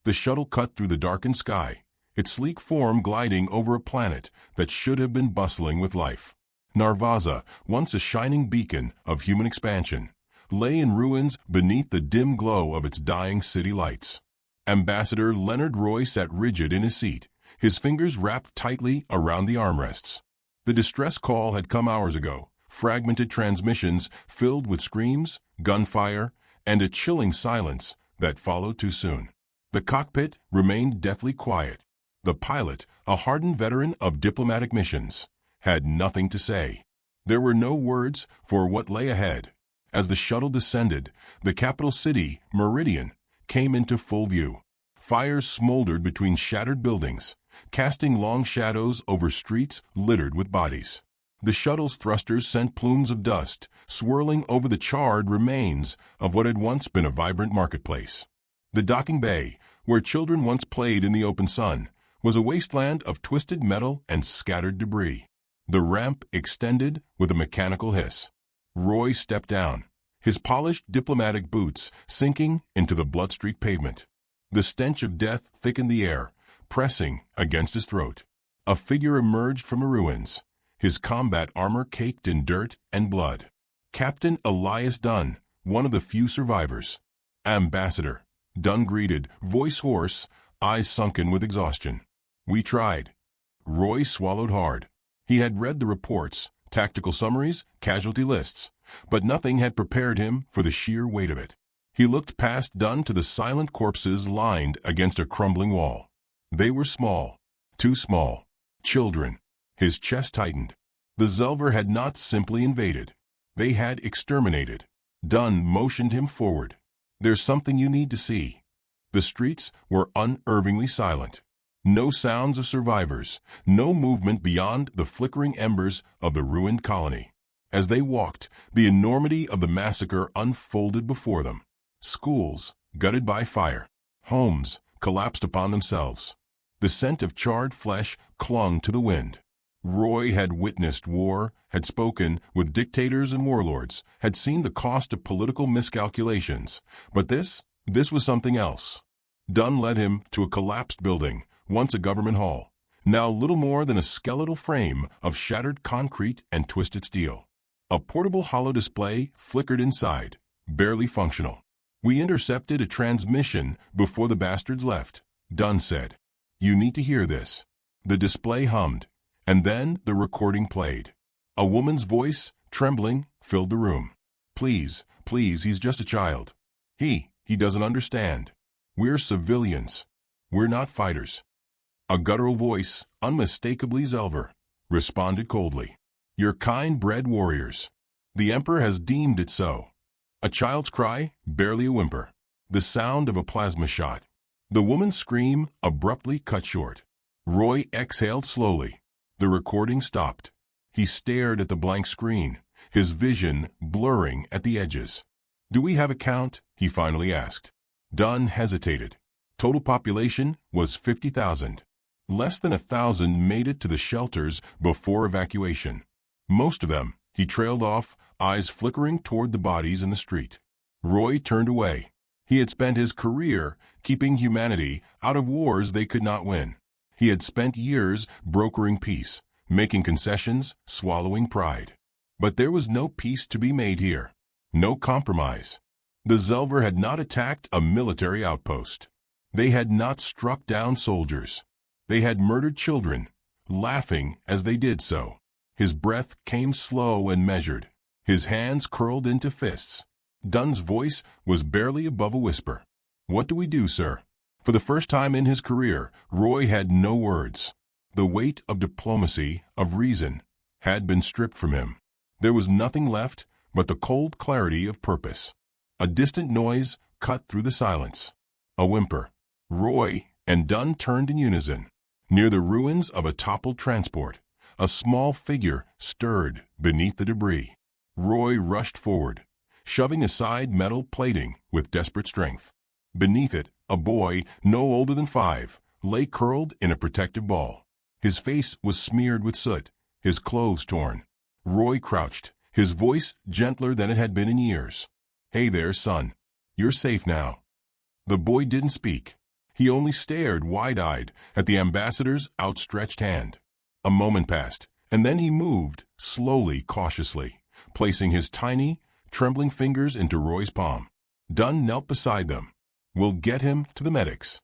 The shuttle cut through the darkened sky, its sleek form gliding over a planet that should have been bustling with life. Narvaza, once a shining beacon of human expansion, lay in ruins beneath the dim glow of its dying city lights. Ambassador Leonard Roy sat rigid in his seat, his fingers wrapped tightly around the armrests. The distress call had come hours ago, fragmented transmissions filled with screams, gunfire, and a chilling silence that followed too soon. The cockpit remained deathly quiet. The pilot, a hardened veteran of diplomatic missions, had nothing to say. There were no words for what lay ahead. As the shuttle descended, the capital city, Meridian, came into full view. Fires smoldered between shattered buildings, casting long shadows over streets littered with bodies. The shuttle's thrusters sent plumes of dust swirling over the charred remains of what had once been a vibrant marketplace. The docking bay, where children once played in the open sun, was a wasteland of twisted metal and scattered debris. The ramp extended with a mechanical hiss. Roy stepped down, his polished diplomatic boots sinking into the blood-streaked pavement. The stench of death thickened the air, pressing against his throat. A figure emerged from the ruins, his combat armor caked in dirt and blood. Captain Elias Dunn, one of the few survivors. Ambassador, Dunn greeted, voice hoarse, eyes sunken with exhaustion. "We tried." Roy swallowed hard. He had read the reports, tactical summaries, casualty lists, but nothing had prepared him for the sheer weight of it. He looked past Dunn to the silent corpses lined against a crumbling wall. They were small, too small. Children. His chest tightened. The Zelver had not simply invaded. They had exterminated. Dunn motioned him forward. "There's something you need to see." The streets were unervingly silent. No sounds of survivors, no movement beyond the flickering embers of the ruined colony. As they walked, the enormity of the massacre unfolded before them. Schools, gutted by fire. Homes, collapsed upon themselves. The scent of charred flesh clung to the wind. Roy had witnessed war, had spoken with dictators and warlords, had seen the cost of political miscalculations. But this was something else. Dunn led him to a collapsed building, once a government hall, now little more than a skeletal frame of shattered concrete and twisted steel. A portable hollow display flickered inside, barely functional. "We intercepted a transmission before the bastards left," Dunn said. "You need to hear this." The display hummed, and then the recording played. A woman's voice, trembling, filled the room. Please, he's just a child. He doesn't understand. We're civilians. We're not fighters." A guttural voice, unmistakably Zelver, responded coldly. "You're kind-bred warriors. The Emperor has deemed it so." A child's cry, barely a whimper. The sound of a plasma shot. The woman's scream abruptly cut short. Roy exhaled slowly. The recording stopped. He stared at the blank screen, his vision blurring at the edges. "Do we have a count?" he finally asked. Dunn hesitated. Total population was 50,000. Less than 1,000 made it to the shelters before evacuation. Most of them, he trailed off, eyes flickering toward the bodies in the street. Roy turned away. He had spent his career keeping humanity out of wars they could not win. He had spent years brokering peace, making concessions, swallowing pride. But there was no peace to be made here. No compromise. The Zelver had not attacked a military outpost. They had not struck down soldiers. They had murdered children, laughing as they did so. His breath came slow and measured. His hands curled into fists. Dunn's voice was barely above a whisper. "What do we do, sir?" For the first time in his career, Roy had no words. The weight of diplomacy, of reason, had been stripped from him. There was nothing left but the cold clarity of purpose. A distant noise cut through the silence. A whimper. Roy and Dunn turned in unison. Near the ruins of a toppled transport, a small figure stirred beneath the debris. Roy rushed forward, shoving aside metal plating with desperate strength. Beneath it, a boy, no older than 5, lay curled in a protective ball. His face was smeared with soot, his clothes torn. Roy crouched, his voice gentler than it had been in years. "Hey there, son. You're safe now." The boy didn't speak. He only stared wide-eyed at the ambassador's outstretched hand. A moment passed, and then he moved, slowly, cautiously, placing his tiny, trembling fingers into Roy's palm. Dunn knelt beside them. "We'll get him to the medics."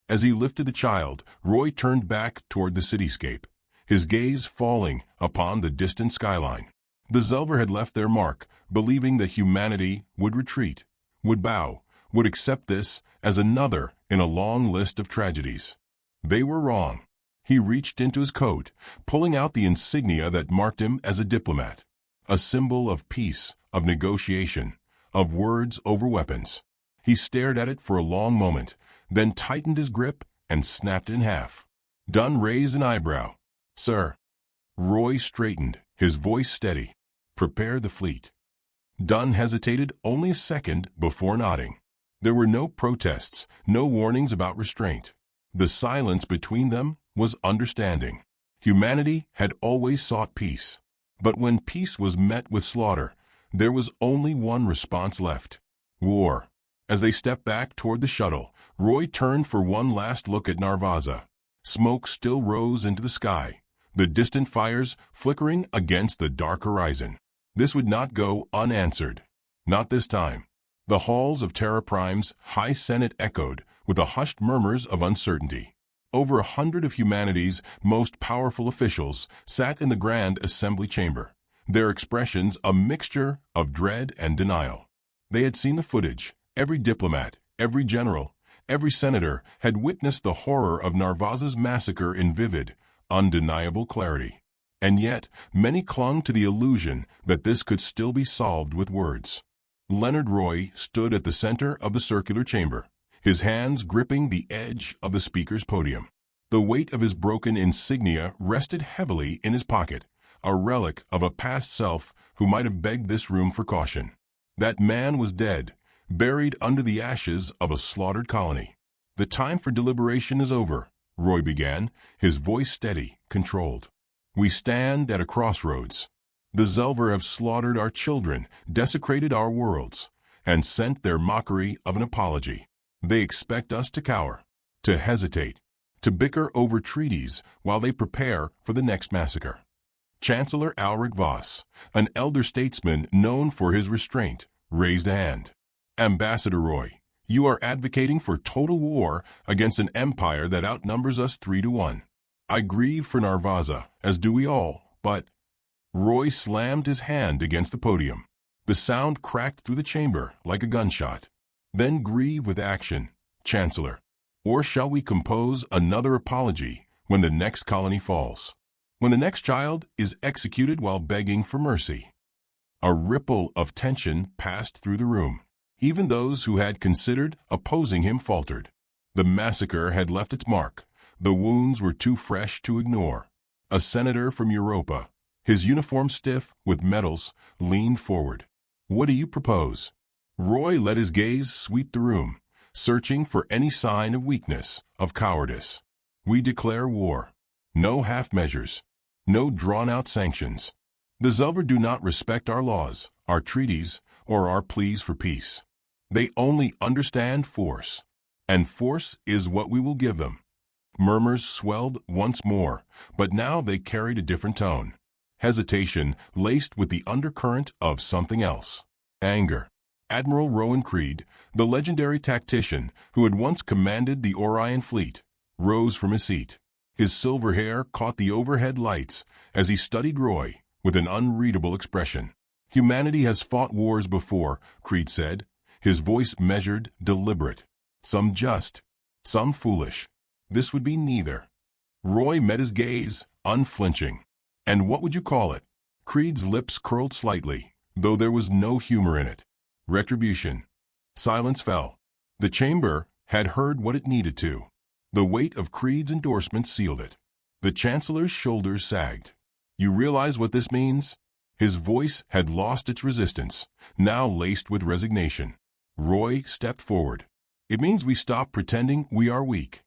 As he lifted the child, Roy turned back toward the cityscape, his gaze falling upon the distant skyline. The Zelver had left their mark, believing that humanity would retreat, would bow, would accept this as another in a long list of tragedies. They were wrong. He reached into his coat, pulling out the insignia that marked him as a diplomat, a symbol of peace, of negotiation, of words over weapons. He stared at it for a long moment, then tightened his grip and snapped it in half. Dunn raised an eyebrow. "Sir." Roy straightened, his voice steady. "Prepare the fleet." Dunn hesitated only a second before nodding. There were no protests, no warnings about restraint. The silence between them was understanding. Humanity had always sought peace. But when peace was met with slaughter, there was only one response left: war. As they stepped back toward the shuttle, Roy turned for one last look at Narvaza. Smoke still rose into the sky, the distant fires flickering against the dark horizon. This would not go unanswered. Not this time. The halls of Terra Prime's High Senate echoed with the hushed murmurs of uncertainty. Over 100 of humanity's most powerful officials sat in the Grand Assembly Chamber, their expressions a mixture of dread and denial. They had seen the footage. Every diplomat, every general, every senator had witnessed the horror of Narvaza's massacre in vivid, undeniable clarity. And yet, many clung to the illusion that this could still be solved with words. Leonard Roy stood at the center of the circular chamber, his hands gripping the edge of the speaker's podium. The weight of his broken insignia rested heavily in his pocket, a relic of a past self who might have begged this room for caution. That man was dead, buried under the ashes of a slaughtered colony. "The time for deliberation is over," Roy began, his voice steady, controlled. "We stand at a crossroads. The Zelver have slaughtered our children, desecrated our worlds, and sent their mockery of an apology. They expect us to cower, to hesitate, to bicker over treaties while they prepare for the next massacre." Chancellor Alric Voss, an elder statesman known for his restraint, raised a hand. "Ambassador Roy, you are advocating for total war against an empire that outnumbers us 3-1. I grieve for Narvaza, as do we all, but—" Roy slammed his hand against the podium. The sound cracked through the chamber like a gunshot. "Then grieve with action, Chancellor. Or shall we compose another apology when the next colony falls? When the next child is executed while begging for mercy?" A ripple of tension passed through the room. Even those who had considered opposing him faltered. The massacre had left its mark. The wounds were too fresh to ignore. A senator from Europa, his uniform stiff with medals, leaned forward. "What do you propose?" Roy let his gaze sweep the room, searching for any sign of weakness, of cowardice. "We declare war. No half measures. No drawn-out sanctions. The Zelver do not respect our laws, our treaties, or our pleas for peace. They only understand force, and force is what we will give them." Murmurs swelled once more, but now they carried a different tone. Hesitation laced with the undercurrent of something else. Anger. Admiral Rowan Creed, the legendary tactician who had once commanded the Orion fleet, rose from his seat. His silver hair caught the overhead lights as he studied Roy with an unreadable expression. "Humanity has fought wars before," Creed said, his voice measured, deliberate. "Some just, some foolish. This would be neither." Roy met his gaze, unflinching. "And what would you call it?" Creed's lips curled slightly, though there was no humor in it. "Retribution." Silence fell. The chamber had heard what it needed to. The weight of Creed's endorsement sealed it. The Chancellor's shoulders sagged. "You realize what this means?" His voice had lost its resistance, now laced with resignation. Roy stepped forward. "It means we stop pretending we are weak."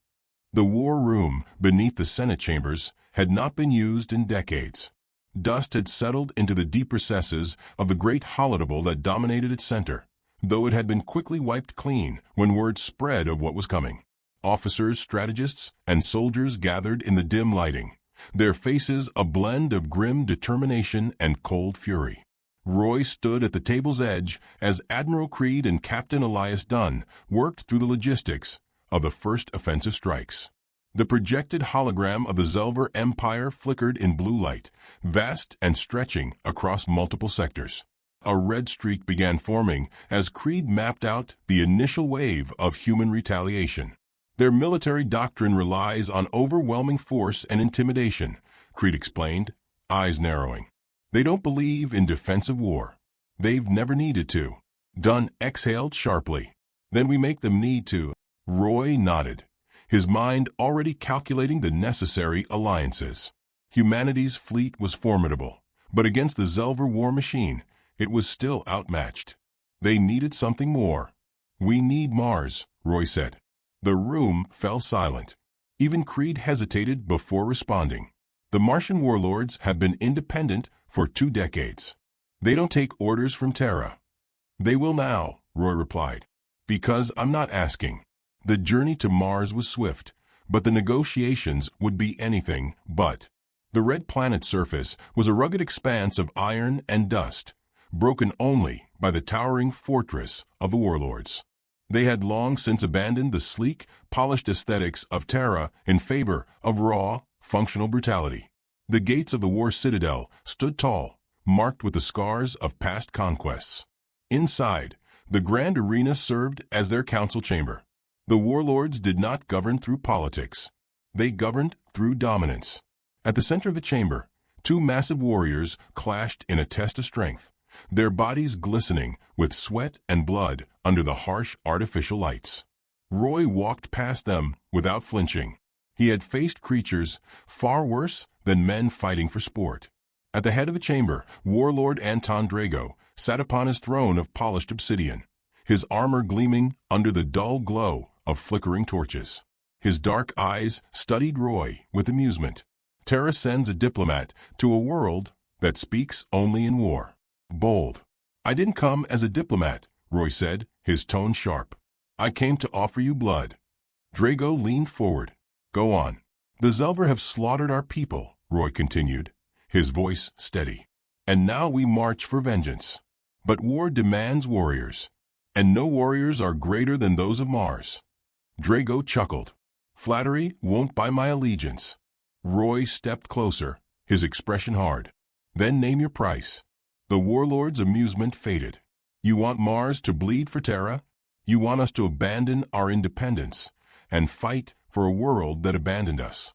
The war room beneath the Senate chambers had not been used in decades. Dust had settled into the deep recesses of the great holodeble that dominated its center, though it had been quickly wiped clean when word spread of what was coming. Officers, strategists, and soldiers gathered in the dim lighting, their faces a blend of grim determination and cold fury. Roy stood at the table's edge as Admiral Creed and Captain Elias Dunn worked through the logistics of the first offensive strikes. The projected hologram of the Zelver Empire flickered in blue light, vast and stretching across multiple sectors. A red streak began forming as Creed mapped out the initial wave of human retaliation. Their military doctrine relies on overwhelming force and intimidation, Creed explained, eyes narrowing. They don't believe in defensive war. They've never needed to. Dunn exhaled sharply. Then we make them need to. Roy nodded, his mind already calculating the necessary alliances. Humanity's fleet was formidable, but against the Zelver war machine, it was still outmatched. They needed something more. We need Mars, Roy said. The room fell silent. Even Creed hesitated before responding. The Martian warlords have been independent for 2 decades. They don't take orders from Terra. They will now, Roy replied. Because I'm not asking. The journey to Mars was swift, but the negotiations would be anything but. The red planet's surface was a rugged expanse of iron and dust, broken only by the towering fortress of the warlords. They had long since abandoned the sleek, polished aesthetics of Terra in favor of raw, functional brutality. The gates of the war citadel stood tall, marked with the scars of past conquests. Inside, the grand arena served as their council chamber. The warlords did not govern through politics. They governed through dominance. At the center of the chamber, 2 massive warriors clashed in a test of strength, their bodies glistening with sweat and blood under the harsh artificial lights. Roy walked past them without flinching. He had faced creatures far worse than men fighting for sport. At the head of the chamber, Warlord Anton Drago sat upon his throne of polished obsidian, his armor gleaming under the dull glow of flickering torches. His dark eyes studied Roy with amusement. Terra sends a diplomat to a world that speaks only in war. Bold. I didn't come as a diplomat, Roy said, his tone sharp. I came to offer you blood. Drago leaned forward. Go on. The Zelver have slaughtered our people, Roy continued, his voice steady. And now we march for vengeance. But war demands warriors, and no warriors are greater than those of Mars. Drago chuckled. Flattery won't buy my allegiance. Roy stepped closer, his expression hard. Then name your price. The warlord's amusement faded. You want Mars to bleed for Terra? You want us to abandon our independence and fight for a world that abandoned us?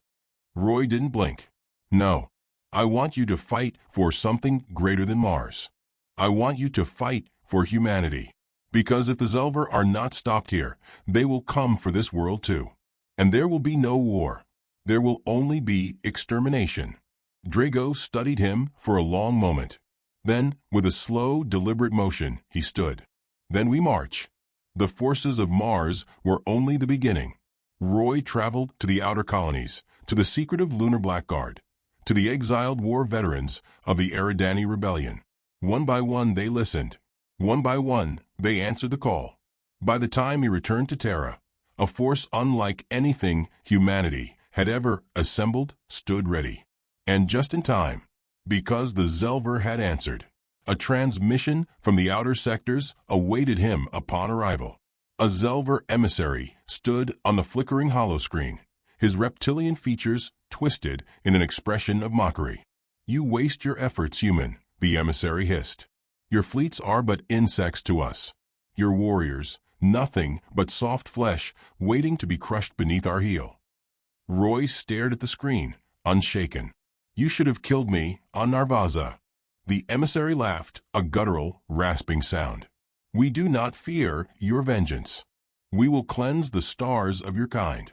Roy didn't blink. No. I want you to fight for something greater than Mars. I want you to fight for humanity. Because if the Zelver are not stopped here, they will come for this world too. And there will be no war. There will only be extermination. Drago studied him for a long moment. Then, with a slow, deliberate motion, he stood. Then we march. The forces of Mars were only the beginning. Roy traveled to the outer colonies, to the secretive lunar blackguard, to the exiled war veterans of the Eridani rebellion. One by one they listened. One by one they answered the call. By the time he returned to Terra, a force unlike anything humanity had ever assembled stood ready. And just in time, because the Zelver had answered. A transmission from the outer sectors awaited him upon arrival. A Zelver emissary stood on the flickering holoscreen, his reptilian features twisted in an expression of mockery. You waste your efforts, human, the emissary hissed. Your fleets are but insects to us. Your warriors, nothing but soft flesh waiting to be crushed beneath our heel. Roy stared at the screen, unshaken. You should have killed me on Narvaza. The emissary laughed, a guttural, rasping sound. We do not fear your vengeance. We will cleanse the stars of your kind.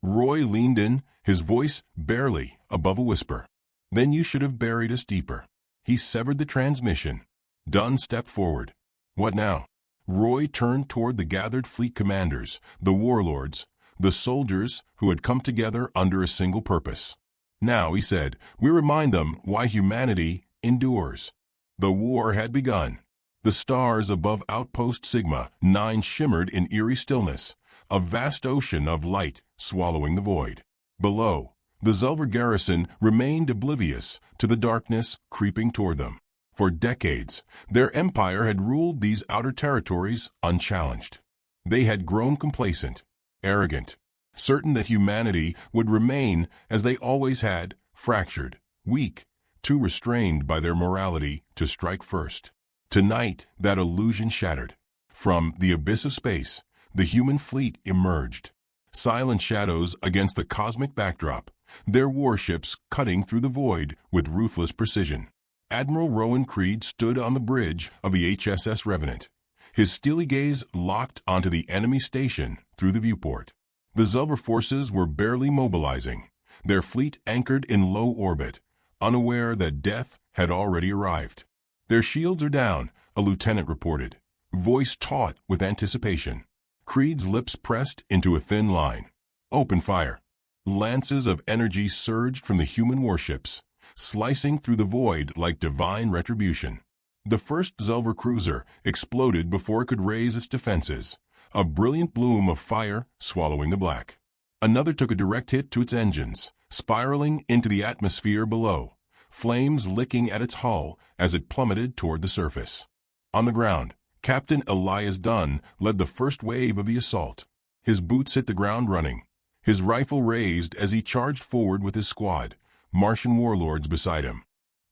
Roy leaned in, his voice barely above a whisper. Then you should have buried us deeper. He severed the transmission. Dunn stepped forward. What now? Roy turned toward the gathered fleet commanders, the warlords, the soldiers who had come together under a single purpose. Now, he said, we remind them why humanity endures. The war had begun. The stars above Outpost Sigma 9 shimmered in eerie stillness, a vast ocean of light swallowing the void. Below, the Zelver garrison remained oblivious to the darkness creeping toward them. For decades, their empire had ruled these outer territories unchallenged. They had grown complacent, arrogant, certain that humanity would remain as they always had, fractured, weak, too restrained by their morality to strike first. Tonight, that illusion shattered. From the abyss of space, the human fleet emerged. Silent shadows against the cosmic backdrop, their warships cutting through the void with ruthless precision. Admiral Rowan Creed stood on the bridge of the HSS Revenant, his steely gaze locked onto the enemy station through the viewport. The Zelver forces were barely mobilizing, their fleet anchored in low orbit, unaware that death had already arrived. "Their shields are down," a lieutenant reported, voice taut with anticipation. Creed's lips pressed into a thin line. "Open fire." Lances of energy surged from the human warships, slicing through the void like divine retribution. The first Zelver cruiser exploded before it could raise its defenses, a brilliant bloom of fire swallowing the black. Another took a direct hit to its engines, spiraling into the atmosphere below, flames licking at its hull as it plummeted toward the surface. On the ground, Captain Elias Dunn led the first wave of the assault. His boots hit the ground running, his rifle raised as he charged forward with his squad, Martian warlords beside him.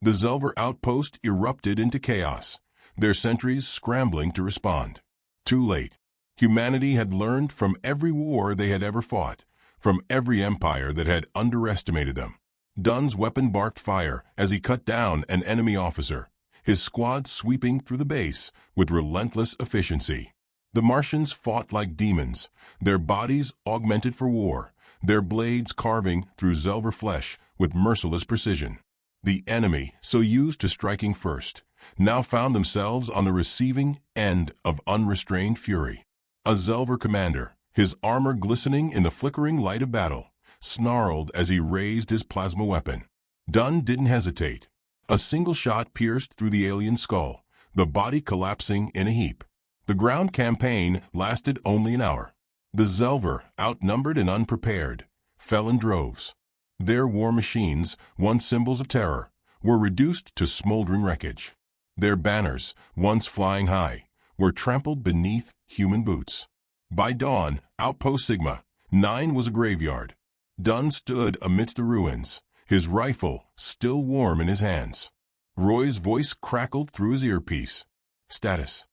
The Zelver outpost erupted into chaos, their sentries scrambling to respond. Too late. Humanity had learned from every war they had ever fought, from every empire that had underestimated them. Dunn's weapon barked fire as he cut down an enemy officer, his squad sweeping through the base with relentless efficiency. The Martians fought like demons, their bodies augmented for war, their blades carving through Zelver flesh with merciless precision. The enemy, so used to striking first, now found themselves on the receiving end of unrestrained fury. A Zelver commander, his armor glistening in the flickering light of battle, snarled as he raised his plasma weapon. Dunn didn't hesitate. A single shot pierced through the alien skull, the body collapsing in a heap. The ground campaign lasted only an hour. The Zelver, outnumbered and unprepared, fell in droves. Their war machines, once symbols of terror, were reduced to smoldering wreckage. Their banners, once flying high, were trampled beneath human boots. By dawn, Outpost Sigma 9 was a graveyard. Dunn stood amidst the ruins, his rifle still warm in his hands. Roy's voice crackled through his earpiece. "Status."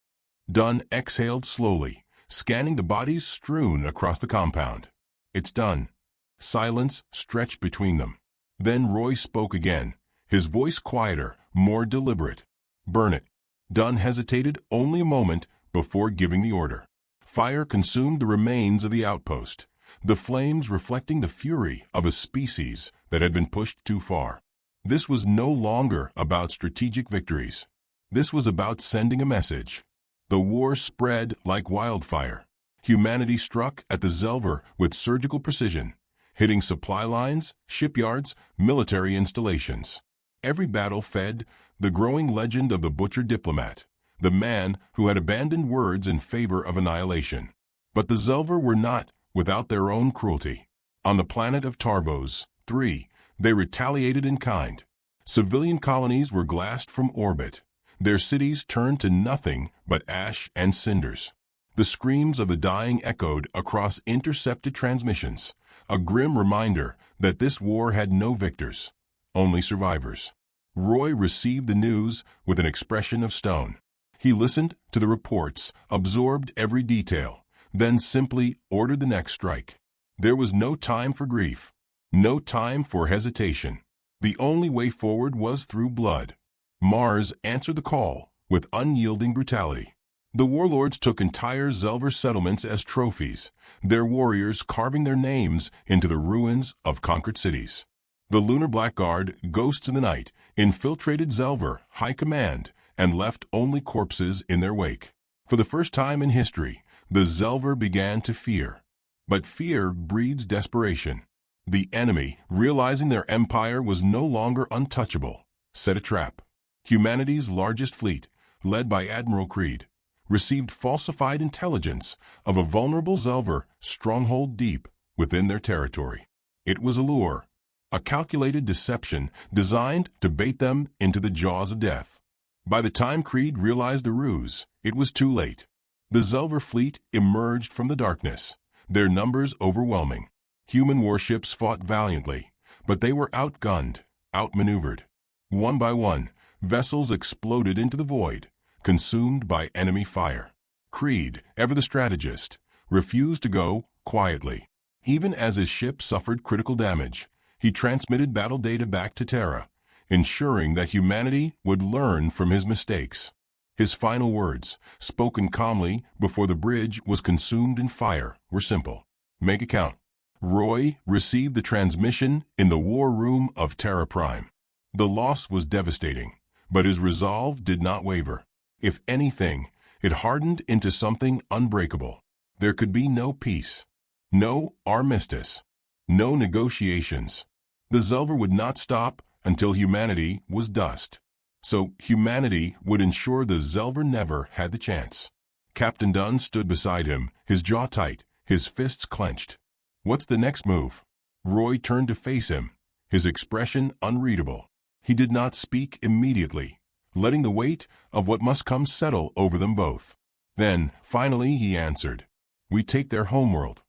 Dunn exhaled slowly, scanning the bodies strewn across the compound. "It's done." Silence stretched between them. Then Roy spoke again, his voice quieter, more deliberate. "Burn it." Dunn hesitated only a moment before giving the order. Fire consumed the remains of the outpost, the flames reflecting the fury of a species that had been pushed too far. This was no longer about strategic victories. This was about sending a message. The war spread like wildfire. Humanity struck at the Zelver with surgical precision, hitting supply lines, shipyards, military installations. Every battle fed the growing legend of the butcher Diplomat, the man who had abandoned words in favor of annihilation. But the Zelver were not without their own cruelty. On the planet of Tarvos 3, they retaliated in kind. Civilian colonies were glassed from orbit. Their cities turned to nothing but ash and cinders. The screams of the dying echoed across intercepted transmissions, a grim reminder that this war had no victors, only survivors. Roy received the news with an expression of stone. He listened to the reports, absorbed every detail, then simply ordered the next strike. There was no time for grief, no time for hesitation. The only way forward was through blood. Mars answered the call with unyielding brutality. The warlords took entire Zelver settlements as trophies, their warriors carving their names into the ruins of conquered cities. The Lunar Blackguard, ghosts in the night, infiltrated Zelver high command and left only corpses in their wake. For the first time in history, the Zelver began to fear. But fear breeds desperation. The enemy, realizing their empire was no longer untouchable, set a trap. Humanity's largest fleet, led by Admiral Creed, received falsified intelligence of a vulnerable Zelver stronghold deep within their territory. It was a lure, a calculated deception designed to bait them into the jaws of death. By the time Creed realized the ruse, it was too late. The Zelver fleet emerged from the darkness, their numbers overwhelming. Human warships fought valiantly, but they were outgunned, outmaneuvered. One by one, vessels exploded into the void, consumed by enemy fire. Creed, ever the strategist, refused to go quietly. Even as his ship suffered critical damage, he transmitted battle data back to Terra, ensuring that humanity would learn from his mistakes. His final words, spoken calmly before the bridge was consumed in fire, were simple. Make it count. Roy received the transmission in the war room of Terra Prime. The loss was devastating, but his resolve did not waver. If anything, it hardened into something unbreakable. There could be no peace, no armistice, no negotiations. The Zelver would not stop until humanity was dust. So humanity would ensure the Zelver never had the chance. Captain Dunn stood beside him, his jaw tight, his fists clenched. What's the next move? Roy turned to face him, his expression unreadable. He did not speak immediately, letting the weight of what must come settle over them both. Then, finally, he answered, "We take their homeworld."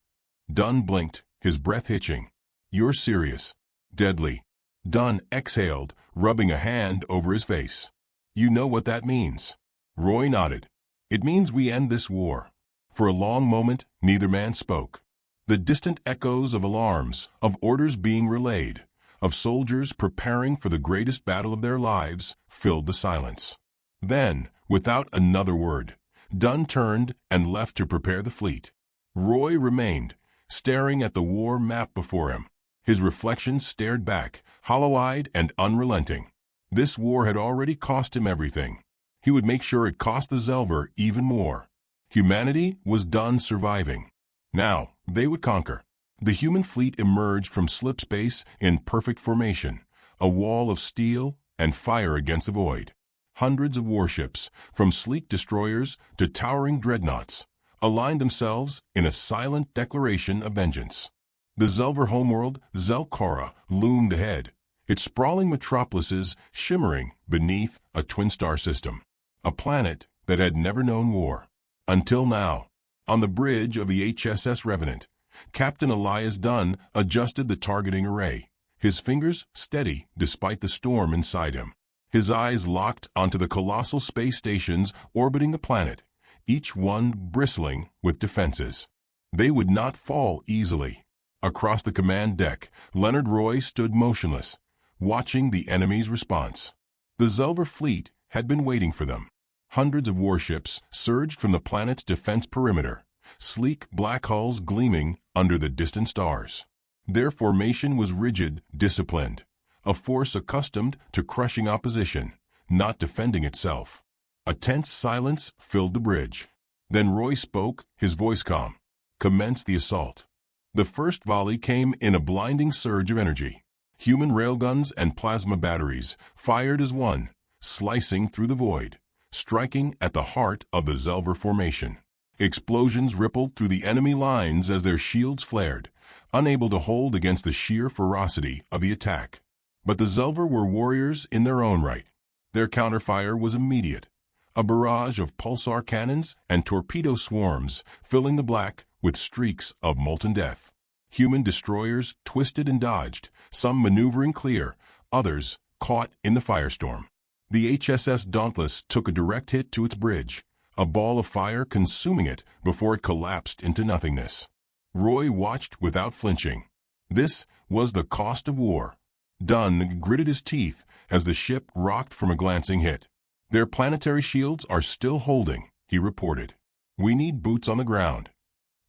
Dunn blinked, his breath hitching. "You're serious." "Deadly." Dunn exhaled, rubbing a hand over his face. "You know what that means." Roy nodded. "It means we end this war." For a long moment, neither man spoke. The distant echoes of alarms, of orders being relayed, of soldiers preparing for the greatest battle of their lives, filled the silence. Then, without another word, Dunn turned and left to prepare the fleet. Roy remained, staring at the war map before him. His reflections stared back, hollow-eyed and unrelenting. This war had already cost him everything. He would make sure it cost the Zelver even more. Humanity was done surviving. Now, they would conquer. The human fleet emerged from slip space in perfect formation, a wall of steel and fire against the void. Hundreds of warships, from sleek destroyers to towering dreadnoughts, aligned themselves in a silent declaration of vengeance. The Zelver homeworld, Zelkora, loomed ahead, its sprawling metropolises shimmering beneath a twin-star system. A planet that had never known war. Until now. On the bridge of the HSS Revenant, Captain Elias Dunn adjusted the targeting array, his fingers steady despite the storm inside him. His eyes locked onto the colossal space stations orbiting the planet, each one bristling with defenses. They would not fall easily. Across the command deck, Leonard Roy stood motionless, watching the enemy's response. The Zelver fleet had been waiting for them. Hundreds of warships surged from the planet's defense perimeter, sleek black hulls gleaming under the distant stars. Their formation was rigid, disciplined, a force accustomed to crushing opposition, not defending itself. A tense silence filled the bridge. Then Roy spoke, his voice calm. "Commence the assault." The first volley came in a blinding surge of energy. Human railguns and plasma batteries fired as one, slicing through the void, striking at the heart of the Zelver formation. Explosions rippled through the enemy lines as their shields flared, unable to hold against the sheer ferocity of the attack. But the Zelver were warriors in their own right. Their counterfire was immediate, a barrage of pulsar cannons and torpedo swarms filling the black with streaks of molten death. Human destroyers twisted and dodged, some maneuvering clear, others caught in the firestorm. The HSS Dauntless took a direct hit to its bridge, a ball of fire consuming it before it collapsed into nothingness. Roy watched without flinching. This was the cost of war. Dunn gritted his teeth as the ship rocked from a glancing hit. "Their planetary shields are still holding," he reported. "We need boots on the ground."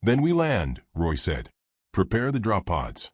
"Then we land," Roy said. "Prepare the drop pods."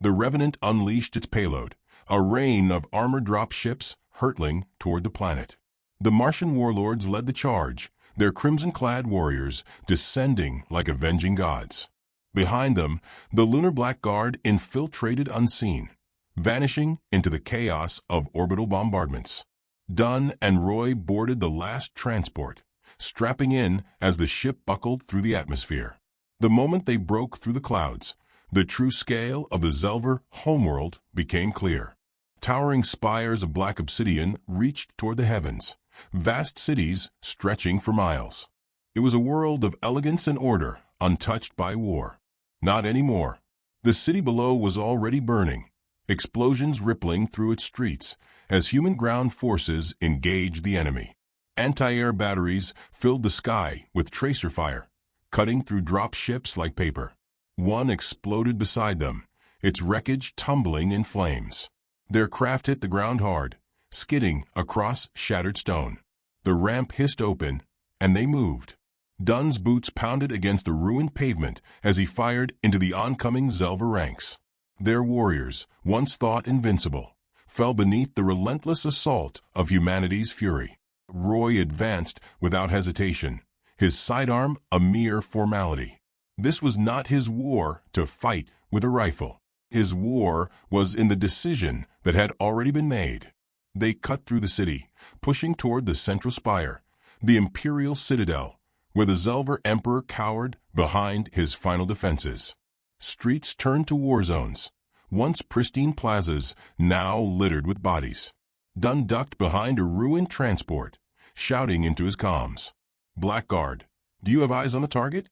The Revenant unleashed its payload, a rain of armored drop ships hurtling toward the planet. The Martian warlords led the charge, their crimson-clad warriors descending like avenging gods. Behind them, the Lunar Black Guard infiltrated unseen, vanishing into the chaos of orbital bombardments. Dunn and Roy boarded the last transport, strapping in as the ship buckled through the atmosphere. The moment they broke through the clouds, the true scale of the Zelver homeworld became clear. Towering spires of black obsidian reached toward the heavens, vast cities stretching for miles. It was a world of elegance and order, untouched by war. Not anymore. The city below was already burning, explosions rippling through its streets as human ground forces engaged the enemy. Anti-air batteries filled the sky with tracer fire, cutting through drop ships like paper. One exploded beside them, its wreckage tumbling in flames. Their craft hit the ground hard, skidding across shattered stone. The ramp hissed open, and they moved. Dunn's boots pounded against the ruined pavement as he fired into the oncoming Zelver ranks. Their warriors, once thought invincible, fell beneath the relentless assault of humanity's fury. Roy advanced without hesitation, his sidearm a mere formality. This was not his war to fight with a rifle. His war was in the decision that had already been made. They cut through the city, pushing toward the central spire, the imperial citadel, where the Zelver emperor cowered behind his final defenses. Streets turned to war zones, once pristine plazas now littered with bodies. Dunn ducked behind a ruined transport, shouting into his comms. "Blackguard, do you have eyes on the target?"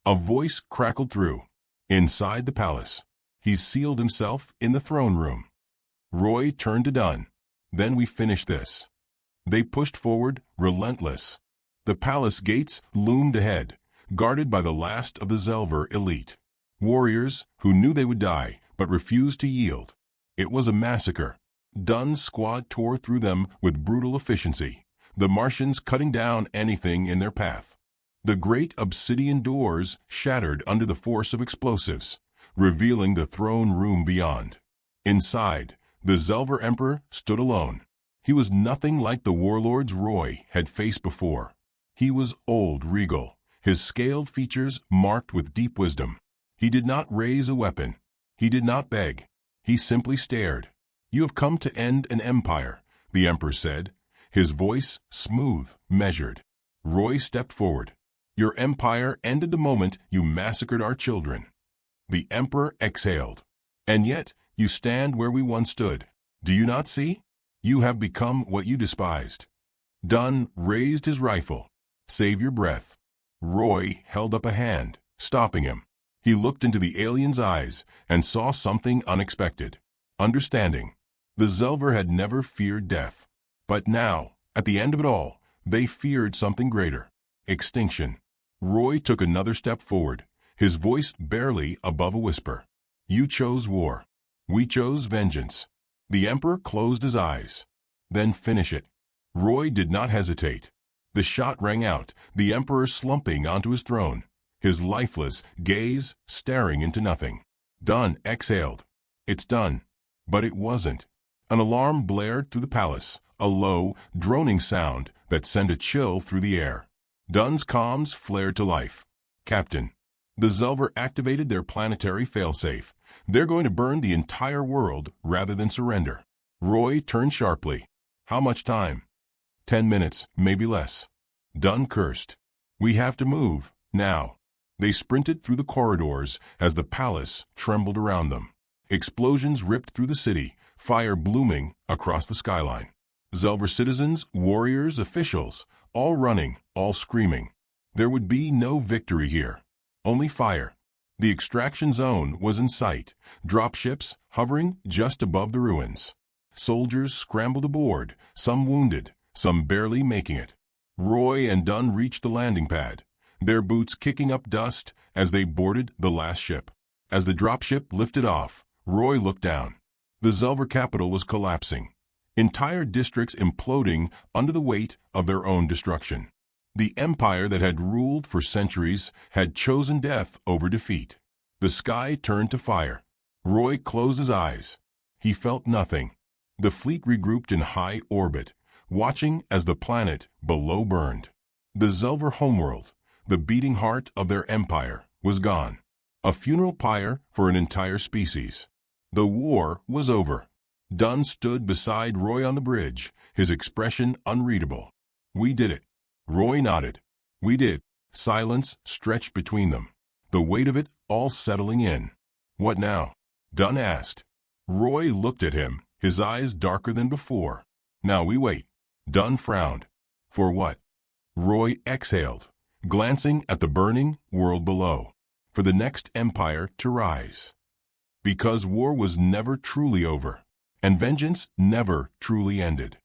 A voice crackled through. Inside the palace, he sealed himself in the throne room. Roy turned to Dunn. "Then we finish this." They pushed forward, relentless. The palace gates loomed ahead, guarded by the last of the Zelver elite. Warriors who knew they would die, but refused to yield. It was a massacre. Dunn's squad tore through them with brutal efficiency, the Martians cutting down anything in their path. The great obsidian doors shattered under the force of explosives, revealing the throne room beyond. Inside, the Zelver emperor stood alone. He was nothing like the warlords Roy had faced before. He was old, regal, his scaled features marked with deep wisdom. He did not raise a weapon. He did not beg. He simply stared. "You have come to end an empire," the emperor said, his voice smooth, measured. Roy stepped forward. "Your empire ended the moment you massacred our children." The emperor exhaled. "And yet you stand where we once stood. Do you not see? You have become what you despised." Dunn raised his rifle. "Save your breath." Roy held up a hand, stopping him. He looked into the alien's eyes and saw something unexpected. Understanding. The Zelver had never feared death. But now, at the end of it all, they feared something greater. Extinction. Roy took another step forward, his voice barely above a whisper. "You chose war. We chose vengeance." The emperor closed his eyes. "Then finish it." Roy did not hesitate. The shot rang out, the emperor slumping onto his throne, his lifeless gaze staring into nothing. Dunn exhaled. "It's done." But it wasn't. An alarm blared through the palace, a low, droning sound that sent a chill through the air. Dunn's comms flared to life. "Captain, the Zelver activated their planetary failsafe. They're going to burn the entire world rather than surrender." Roy turned sharply. "How much time?" 10 minutes, maybe less." Dunn cursed. "We have to move, now." They sprinted through the corridors as the palace trembled around them. Explosions ripped through the city, fire blooming across the skyline. Zelver citizens, warriors, officials, all running, all screaming. There would be no victory here. Only fire. The extraction zone was in sight, dropships hovering just above the ruins. Soldiers scrambled aboard, some wounded, some barely making it. Roy and Dunn reached the landing pad, their boots kicking up dust as they boarded the last ship. As the dropship lifted off, Roy looked down. The Zelver capital was collapsing, entire districts imploding under the weight of their own destruction. The empire that had ruled for centuries had chosen death over defeat. The sky turned to fire. Roy closed his eyes. He felt nothing. The fleet regrouped in high orbit, watching as the planet below burned. The Zelver homeworld, the beating heart of their empire, was gone. A funeral pyre for an entire species. The war was over. Dunn stood beside Roy on the bridge, his expression unreadable. "We did it." Roy nodded. We did. Silence stretched between them, the weight of it all settling in. What now? Dunn asked. Roy looked at him, his eyes darker than before. Now we wait. Dunn frowned. For what? Roy exhaled, glancing at the burning world below. For the next empire to rise. Because war was never truly over, and vengeance never truly ended.